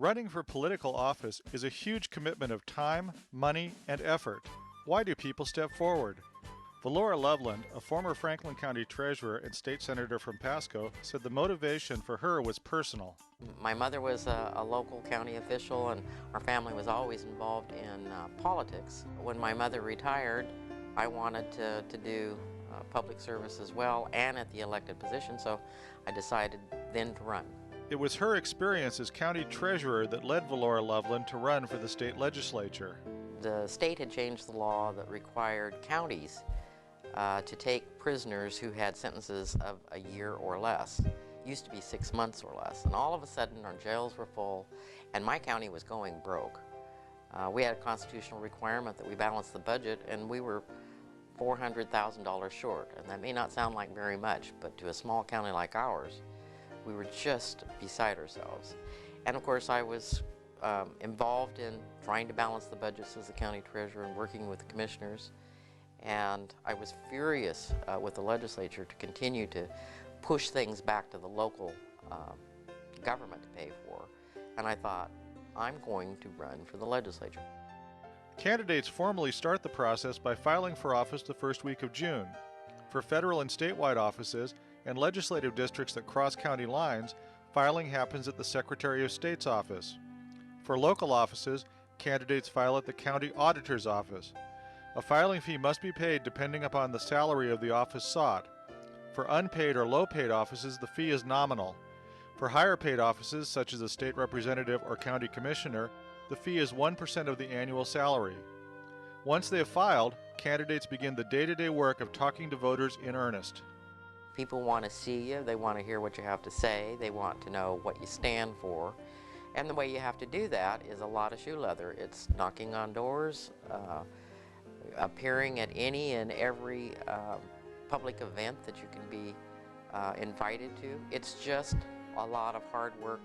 Running for political office is a huge commitment of time, money, and effort. Why do people step forward? Valora Loveland, a former Franklin County treasurer and state senator from Pasco, said the motivation for her was personal. My mother was a local county official, and our family was always involved in politics. When my mother retired, I wanted to do public service as well and at the elected position, so I decided then to run. It was her experience as county treasurer that led Valora Loveland to run for the state legislature. The state had changed the law that required counties to take prisoners who had sentences of a year or less. It used to be 6 months or less, and all of a sudden our jails were full and my county was going broke. We had a constitutional requirement that we balance the budget, and we were $400,000 short, and that may not sound like very much, but to a small county like ours, we were just beside ourselves. And of course I was involved in trying to balance the budgets as the county treasurer and working with the commissioners, and I was furious with the legislature to continue to push things back to the local government to pay for, and I thought, I'm going to run for the legislature. Candidates formally start the process by filing for office the first week of June. For federal and statewide offices and legislative districts that cross county lines, filing happens at the Secretary of State's office. For local offices, candidates file at the county auditor's office. A filing fee must be paid depending upon the salary of the office sought. For unpaid or low-paid offices, the fee is nominal. For higher-paid offices, such as a state representative or county commissioner, the fee is 1% of the annual salary. Once they have filed, candidates begin the day-to-day work of talking to voters in earnest. People want to see you, they want to hear what you have to say, they want to know what you stand for, and the way you have to do that is a lot of shoe leather. It's knocking on doors, appearing at any and every public event that you can be invited to. It's just a lot of hard work.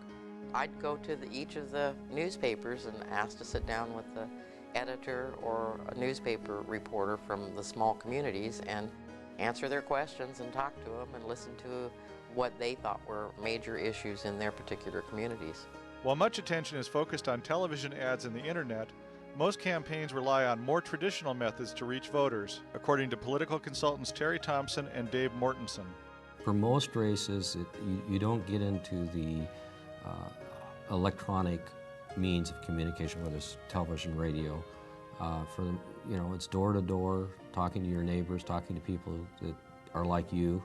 I'd go to each of the newspapers and ask to sit down with the editor or a newspaper reporter from the small communities and answer their questions and talk to them and listen to what they thought were major issues in their particular communities. While much attention is focused on television ads and the internet, most campaigns rely on more traditional methods to reach voters, according to political consultants Terry Thompson and Dave Mortensen. For most races, you don't get into the electronic means of communication, whether it's television, radio. It's door to door, talking to your neighbors, talking to people that are like you.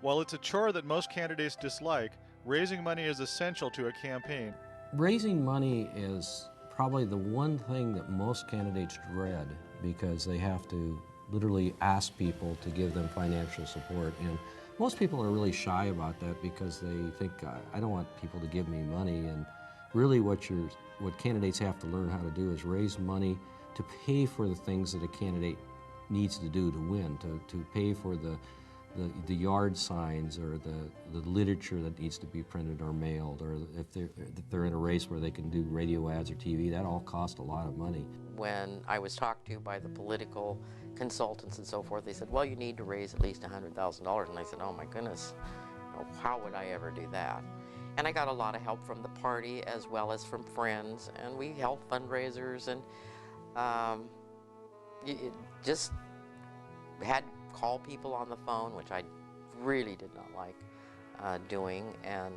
While it's a chore that most candidates dislike, raising money is essential to a campaign. Raising money is probably the one thing that most candidates dread, because they have to literally ask people to give them financial support. And most people are really shy about that because they think, I don't want people to give me money. And really what candidates have to learn how to do is raise money to pay for the things that a candidate needs to do to win, to pay for the yard signs or the literature that needs to be printed or mailed, or if they're in a race where they can do radio ads or TV, that all costs a lot of money. When I was talked to by the political consultants and so forth, they said, well, you need to raise at least $100,000. And I said, oh my goodness, how would I ever do that? And I got a lot of help from the party as well as from friends, and we held fundraisers, and just had call people on the phone, which I really did not like doing. And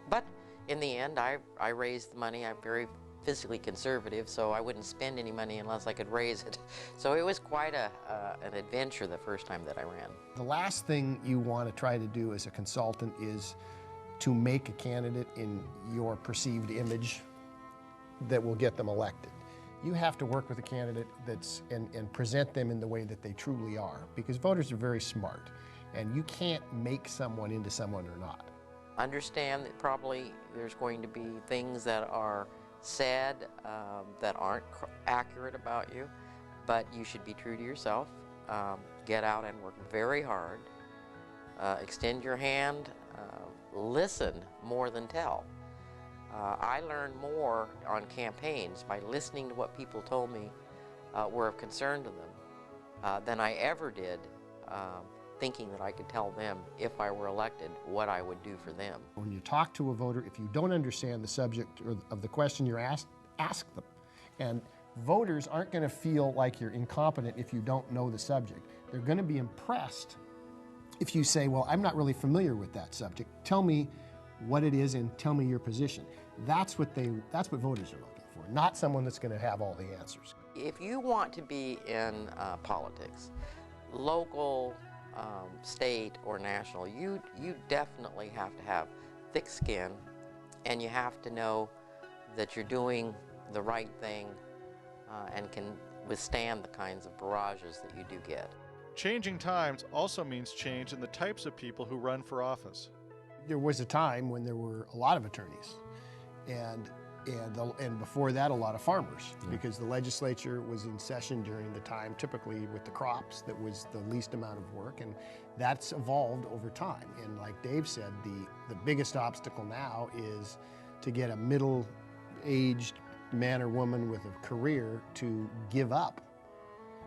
but in the end, I raised the money. I'm very physically conservative, so I wouldn't spend any money unless I could raise it. So it was quite an adventure the first time that I ran. The last thing you want to try to do as a consultant is to make a candidate in your perceived image that will get them elected. You have to work with a candidate and present them in the way that they truly are, because voters are very smart, and you can't make someone into someone they're not. Understand that probably there's going to be things that are said that aren't accurate about you, but you should be true to yourself. Get out and work very hard. Extend your hand. Listen more than tell. I learned more on campaigns by listening to what people told me were of concern to them than I ever did thinking that I could tell them, if I were elected, what I would do for them. When you talk to a voter, if you don't understand the subject or of the question you're asked, ask them. And voters aren't going to feel like you're incompetent if you don't know the subject. They're going to be impressed if you say, well, I'm not really familiar with that subject. Tell me what it is and tell me your position. That's what voters are looking for, not someone that's going to have all the answers. If you want to be in politics, local, state, or national, you definitely have to have thick skin, and you have to know that you're doing the right thing and can withstand the kinds of barrages that you do get. Changing times also means change in the types of people who run for office. There was a time when there were a lot of attorneys, and before that a lot of farmers, because the legislature was in session during the time, typically with the crops, that was the least amount of work, and that's evolved over time. And like Dave said, the biggest obstacle now is to get a middle-aged man or woman with a career to give up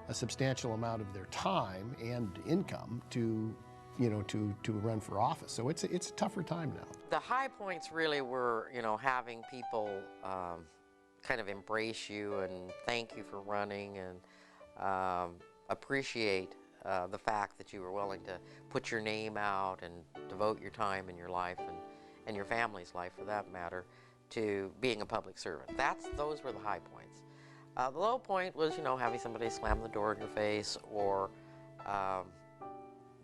a substantial amount of their time and income to run for office. So it's a tougher time now. The high points really were, having people kind of embrace you and thank you for running and appreciate the fact that you were willing to put your name out and devote your time and your life and your family's life, for that matter, to being a public servant. Those were the high points. The low point was, having somebody slam the door in your face, or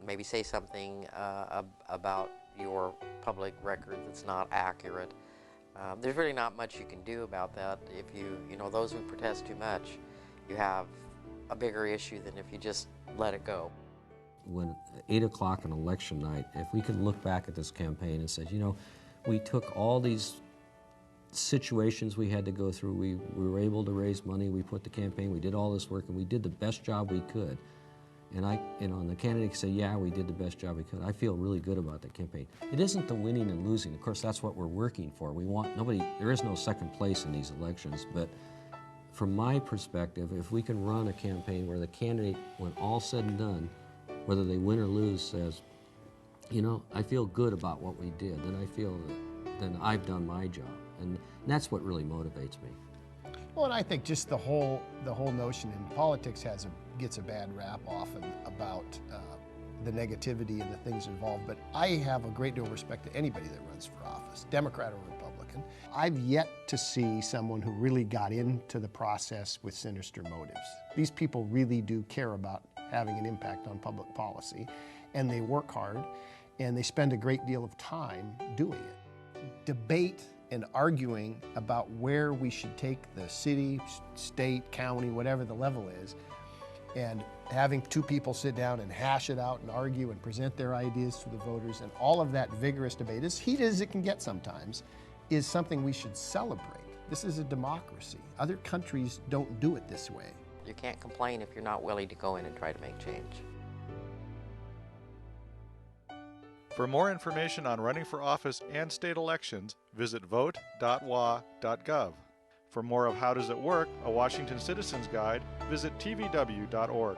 maybe say something about your public record that's not accurate. There's really not much you can do about that. If those who protest too much, you have a bigger issue than if you just let it go. When 8 o'clock on election night, if we could look back at this campaign and say, we took all these situations we had to go through, we were able to raise money, we put the campaign, we did all this work, and we did the best job we could. And the candidate say, yeah, we did the best job we could. I feel really good about that campaign. It isn't the winning and losing. Of course, that's what we're working for. There is no second place in these elections, but from my perspective, if we can run a campaign where the candidate, when all said and done, whether they win or lose, says, I feel good about what we did, then I feel that then I've done my job. And that's what really motivates me. Well, and I think just the whole notion in politics gets a bad rap often about the negativity and the things involved. But I have a great deal of respect to anybody that runs for office, Democrat or Republican. I've yet to see someone who really got into the process with sinister motives. These people really do care about having an impact on public policy, and they work hard, and they spend a great deal of time doing it. Debate and arguing about where we should take the city, state, county, whatever the level is, and having two people sit down and hash it out and argue and present their ideas to the voters, and all of that vigorous debate, as heated as it can get sometimes, is something we should celebrate. This is a democracy. Other countries don't do it this way. You can't complain if you're not willing to go in and try to make change. For more information on running for office and state elections, visit vote.wa.gov. For more of How Does It Work, a Washington Citizens Guide, visit tvw.org.